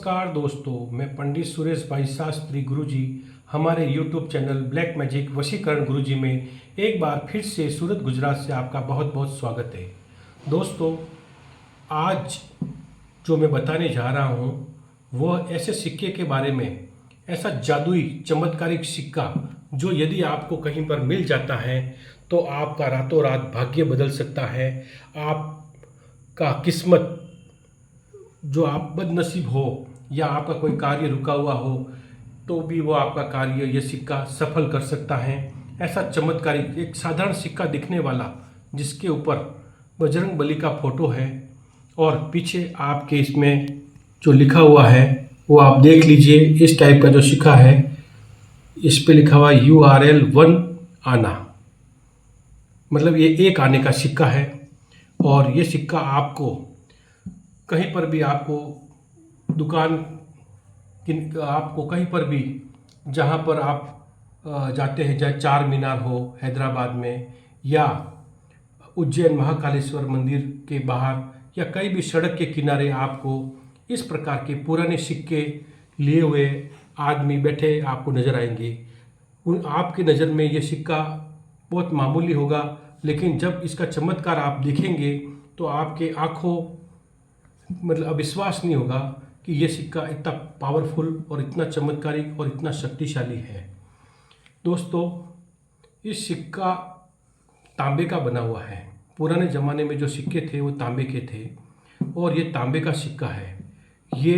नमस्कार दोस्तों, मैं पंडित सुरेश भाई शास्त्री गुरुजी हमारे YouTube चैनल ब्लैक मैजिक वशीकरण गुरुजी में एक बार फिर से सूरत गुजरात से आपका बहुत बहुत स्वागत है। दोस्तों, आज जो मैं बताने जा रहा हूँ वह ऐसे सिक्के के बारे में, ऐसा जादुई चमत्कारिक सिक्का जो यदि आपको कहीं पर मिल जाता है तो आपका रातों रात भाग्य बदल सकता है। आपका किस्मत, जो आप बदनसीब हो या आपका कोई कार्य रुका हुआ हो तो भी वो आपका कार्य ये सिक्का सफल कर सकता है। ऐसा चमत्कारिक एक साधारण सिक्का दिखने वाला जिसके ऊपर बजरंग बली का फोटो है और पीछे आपके इसमें जो लिखा हुआ है वो आप देख लीजिए। इस टाइप का जो सिक्का है, इस पे लिखा हुआ URL 1 आना, मतलब ये एक आने का सिक्का है। और ये सिक्का आपको कहीं पर भी, आपको कहीं पर भी जहाँ पर आप जाते हैं, चाहे चार मीनार हो हैदराबाद में या उज्जैन महाकालेश्वर मंदिर के बाहर या कहीं भी सड़क के किनारे आपको इस प्रकार के पुराने सिक्के लिए हुए आदमी बैठे आपको नज़र आएंगे। आपकी नज़र में ये सिक्का बहुत मामूली होगा, लेकिन जब इसका चमत्कार आप देखेंगे तो आपके आंखों मतलब विश्वास नहीं होगा कि ये सिक्का इतना पावरफुल और इतना चमत्कारिक और इतना शक्तिशाली है। दोस्तों, इस सिक्का तांबे का बना हुआ है। पुराने ज़माने में जो सिक्के थे वो तांबे के थे और ये तांबे का सिक्का है। ये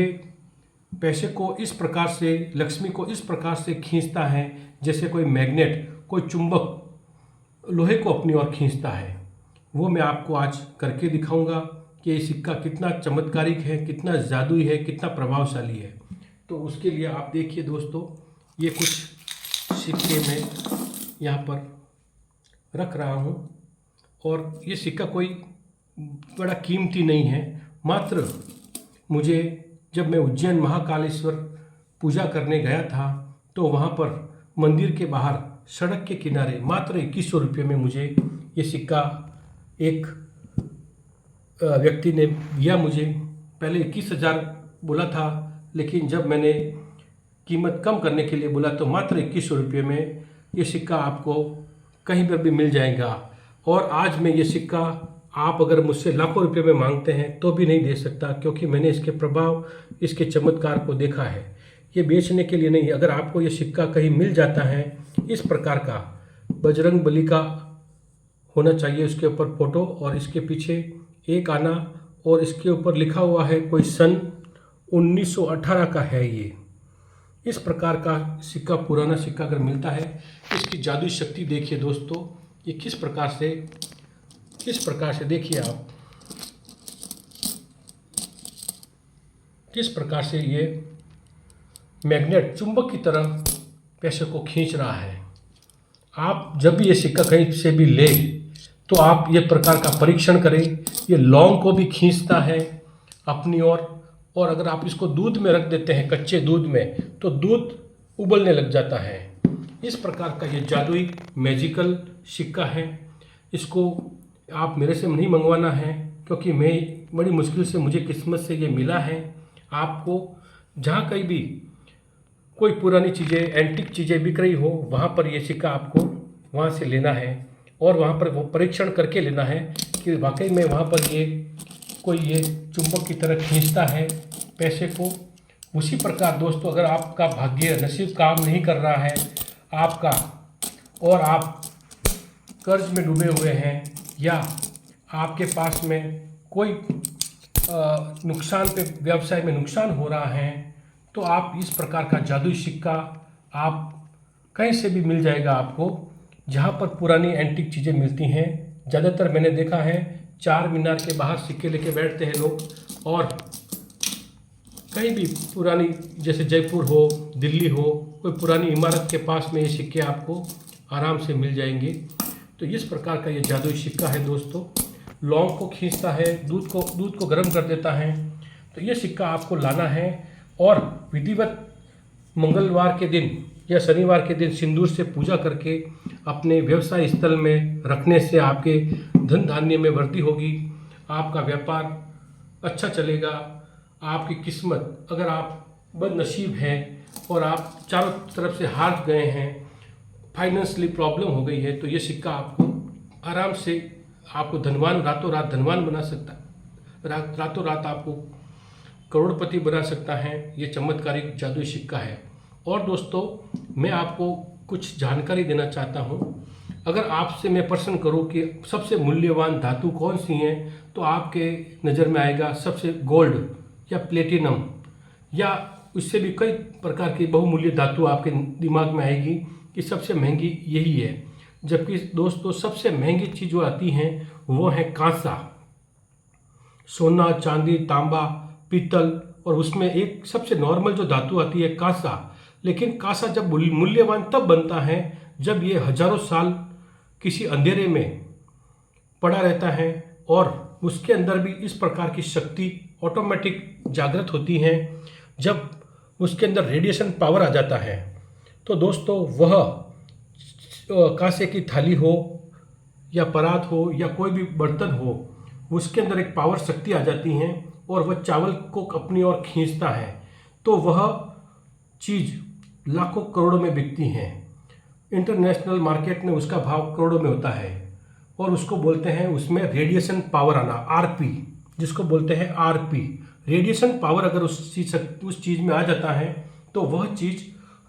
पैसे को इस प्रकार से, लक्ष्मी को इस प्रकार से खींचता है जैसे कोई मैग्नेट, कोई चुंबक लोहे को अपनी ओर खींचता है। वो मैं आपको आज करके दिखाऊंगा कि ये सिक्का कितना चमत्कारिक है, कितना जादुई है, कितना प्रभावशाली है। तो उसके लिए आप देखिए दोस्तों, ये कुछ सिक्के मैं यहाँ पर रख रहा हूँ और ये सिक्का कोई बड़ा कीमती नहीं है। मात्र मुझे, जब मैं उज्जैन महाकालेश्वर पूजा करने गया था तो वहाँ पर मंदिर के बाहर सड़क के किनारे मात्र 2100 रुपये में मुझे ये सिक्का एक व्यक्ति ने दिया। मुझे पहले 21,000 बोला था, लेकिन जब मैंने कीमत कम करने के लिए बोला तो मात्र 2100 रुपये में ये सिक्का आपको कहीं पर भी मिल जाएगा। और आज मैं ये सिक्का, आप अगर मुझसे लाखों रुपए में मांगते हैं तो भी नहीं दे सकता, क्योंकि मैंने इसके प्रभाव, इसके चमत्कार को देखा है। ये बेचने के लिए नहीं। अगर आपको ये सिक्का कहीं मिल जाता है इस प्रकार का, बजरंग बली का होना चाहिए उसके ऊपर फोटो और इसके पीछे एक आना और इसके ऊपर लिखा हुआ है कोई सन 1918 का है। ये इस प्रकार का सिक्का, पुराना सिक्का अगर मिलता है, इसकी जादुई शक्ति देखिए दोस्तों। ये किस प्रकार से देखिए आप, किस प्रकार से ये मैग्नेट, चुंबक की तरह पैसे को खींच रहा है। आप जब भी ये सिक्का कहीं से भी ले तो आप ये प्रकार का परीक्षण करें। ये लौंग को भी खींचता है अपनी ओर, और अगर आप इसको दूध में रख देते हैं, कच्चे दूध में, तो दूध उबलने लग जाता है। इस प्रकार का ये जादुई मैजिकल सिक्का है। इसको आप मेरे से नहीं मंगवाना है, क्योंकि मैं बड़ी मुश्किल से, मुझे किस्मत से ये मिला है। आपको जहाँ कहीं भी कोई पुरानी चीज़ें, एंटीक चीज़ें बिक रही हो, वहाँ पर ये सिक्का आपको वहाँ से लेना है और वहाँ पर वो परीक्षण करके लेना है कि वाकई में वहाँ पर ये कोई ये चुंबक की तरह खींचता है पैसे को। उसी प्रकार दोस्तों, अगर आपका भाग्य, नसीब काम नहीं कर रहा है आपका और आप कर्ज में डूबे हुए हैं या आपके पास में कोई नुकसान पे, व्यवसाय में नुकसान हो रहा है, तो आप इस प्रकार का जादुई सिक्का आप कहीं से भी मिल जाएगा आपको। जहाँ पर पुरानी एंटीक चीज़ें मिलती हैं, ज़्यादातर मैंने देखा है चार मीनार के बाहर सिक्के लेके बैठते हैं लोग, और कहीं भी पुरानी, जैसे जयपुर हो, दिल्ली हो, कोई पुरानी इमारत के पास में ये सिक्के आपको आराम से मिल जाएंगे। तो इस प्रकार का ये जादुई सिक्का है दोस्तों। लौंग को खींचता है, दूध को गर्म कर देता है। तो ये सिक्का आपको लाना है और विधिवत मंगलवार के दिन या शनिवार के दिन सिंदूर से पूजा करके अपने व्यवसाय स्थल में रखने से आपके धन धान्य में वृद्धि होगी, आपका व्यापार अच्छा चलेगा, आपकी किस्मत, अगर आप बदनसीब हैं और आप चारों तरफ से हार गए हैं, फाइनेंशियली प्रॉब्लम हो गई है, तो ये सिक्का आपको आराम से आपको धनवान, रातों रात धनवान बना सकता है, रातों रात आपको करोड़पति बना सकता है। ये चमत्कारिक जादुई सिक्का है। और दोस्तों, मैं आपको कुछ जानकारी देना चाहता हूँ। अगर आपसे मैं प्रश्न करूँ कि सबसे मूल्यवान धातु कौन सी हैं, तो आपके नज़र में आएगा सबसे गोल्ड या प्लेटिनम, या उससे भी कई प्रकार की बहुमूल्य धातु आपके दिमाग में आएगी कि सबसे महंगी यही है। जबकि दोस्तों, सबसे महंगी चीज़ जो आती हैं वो है कांसा, सोना, चांदी, तांबा, पीतल, और उसमें एक सबसे नॉर्मल जो धातु आती है कांसा। लेकिन कांसा जब मूल्यवान तब बनता है जब ये हजारों साल किसी अंधेरे में पड़ा रहता है और उसके अंदर भी इस प्रकार की शक्ति ऑटोमेटिक जागृत होती है। जब उसके अंदर रेडिएशन पावर आ जाता है, तो दोस्तों वह कांसे की थाली हो या परात हो या कोई भी बर्तन हो, उसके अंदर एक पावर शक्ति आ जाती है और वह चावल को अपनी ओर खींचता है। तो वह चीज़ लाखों करोड़ों में बिकती है। इंटरनेशनल मार्केट में उसका भाव करोड़ों में होता है और उसको बोलते हैं, उसमें रेडिएशन पावर आना, आरपी, जिसको बोलते हैं आरपी। रेडिएशन पावर अगर उस चीज़ में आ जाता है तो वह चीज़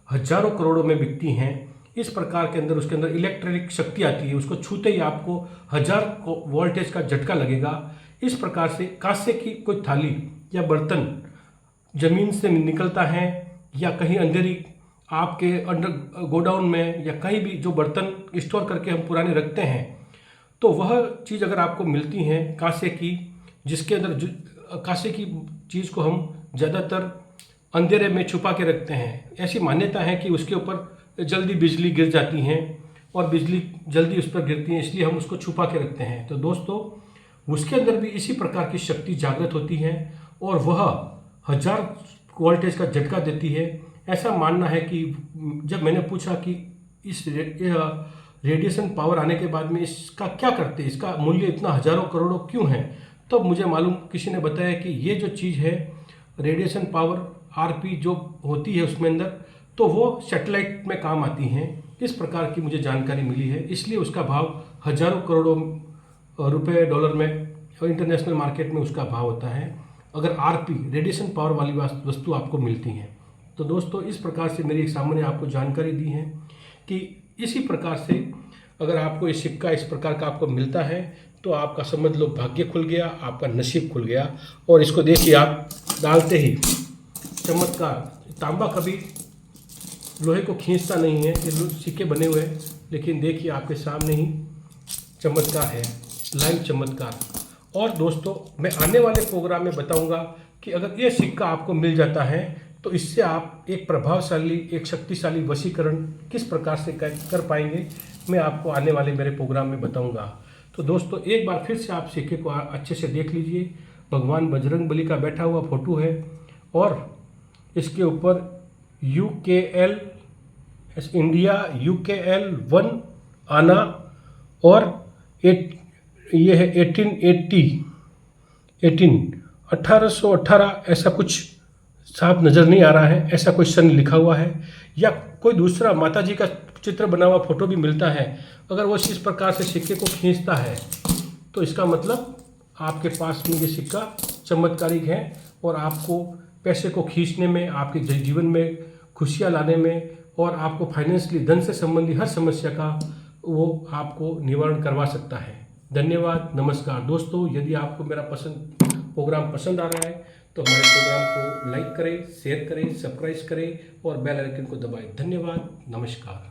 हजारों करोड़ों में बिकती हैं। इस प्रकार के अंदर उसके अंदर इलेक्ट्रिक शक्ति आती है, उसको छूते ही आपको 1000 वोल्टेज का झटका लगेगा। इस प्रकार से कांसे की कोई थाली या बर्तन जमीन से निकलता है या कहीं अंधेरी आपके अंडर गोडाउन में या कहीं भी जो बर्तन स्टोर करके हम पुराने रखते हैं, तो वह चीज़ अगर आपको मिलती है कांसे की, जिसके अंदर कांसे की चीज़ को हम ज़्यादातर अंधेरे में छुपा के रखते हैं। ऐसी मान्यता है कि उसके ऊपर जल्दी बिजली गिर जाती है और बिजली जल्दी उस पर गिरती है, इसलिए हम उसको छुपा के रखते हैं। तो दोस्तों, उसके अंदर भी इसी प्रकार की शक्ति जागृत होती है और वह 1000 वोल्टेज का झटका देती है। ऐसा मानना है कि जब मैंने पूछा कि इस रेडिएशन पावर आने के बाद में इसका क्या करते, इसका मूल्य इतना हजारों करोड़ों क्यों है, तब तो मुझे मालूम, किसी ने बताया कि ये जो चीज़ है रेडिएशन पावर आरपी जो होती है उसमें अंदर, तो वो सैटेलाइट में काम आती हैं। इस प्रकार की मुझे जानकारी मिली है, इसलिए उसका भाव हजारों करोड़ों रुपए, डॉलर में इंटरनेशनल मार्केट में उसका भाव होता है अगर आरपी रेडिएशन पावर वाली वस्तु आपको मिलती हैं। तो दोस्तों, इस प्रकार से मेरी सामने आपको जानकारी दी है कि इसी प्रकार से अगर आपको ये सिक्का इस प्रकार का आपको मिलता है तो आपका समझ लो भाग्य खुल गया, आपका नसीब खुल गया। और इसको देखिए, आप डालते ही चमत्कार, तांबा कभी लोहे को खींचता नहीं है, ये सिक्के बने हुए हैं, लेकिन देखिए आपके सामने ही चमत्कार है, लाइव चमत्कार। और दोस्तों, मैं आने वाले प्रोग्राम में बताऊंगा कि अगर ये सिक्का आपको मिल जाता है तो इससे आप एक प्रभावशाली, एक शक्तिशाली वशीकरण किस प्रकार से कर पाएंगे, मैं आपको आने वाले मेरे प्रोग्राम में बताऊंगा। तो दोस्तों, एक बार फिर से आप सिक्के को अच्छे से देख लीजिए। भगवान बजरंगबली का बैठा हुआ फोटो है और इसके ऊपर UKL इंडिया UKL 1 आना और ये है 1818 ऐसा कुछ साफ नज़र नहीं आ रहा है, ऐसा कोई सन लिखा हुआ है, या कोई दूसरा माता जी का चित्र बना हुआ फोटो भी मिलता है। अगर वो इस प्रकार से सिक्के को खींचता है तो इसका मतलब आपके पास में ये सिक्का चमत्कारिक है और आपको पैसे को खींचने में, आपके जीवन में खुशियाँ लाने में और आपको फाइनेंशियली, धन से संबंधी हर समस्या का वो आपको निवारण करवा सकता है। धन्यवाद, नमस्कार। दोस्तों, यदि आपको मेरा प्रोग्राम पसंद आ रहा है तो हमारे प्रोग्राम को लाइक करें, शेयर करें, सब्सक्राइब करें और बेल आइकन को दबाएं। धन्यवाद, नमस्कार।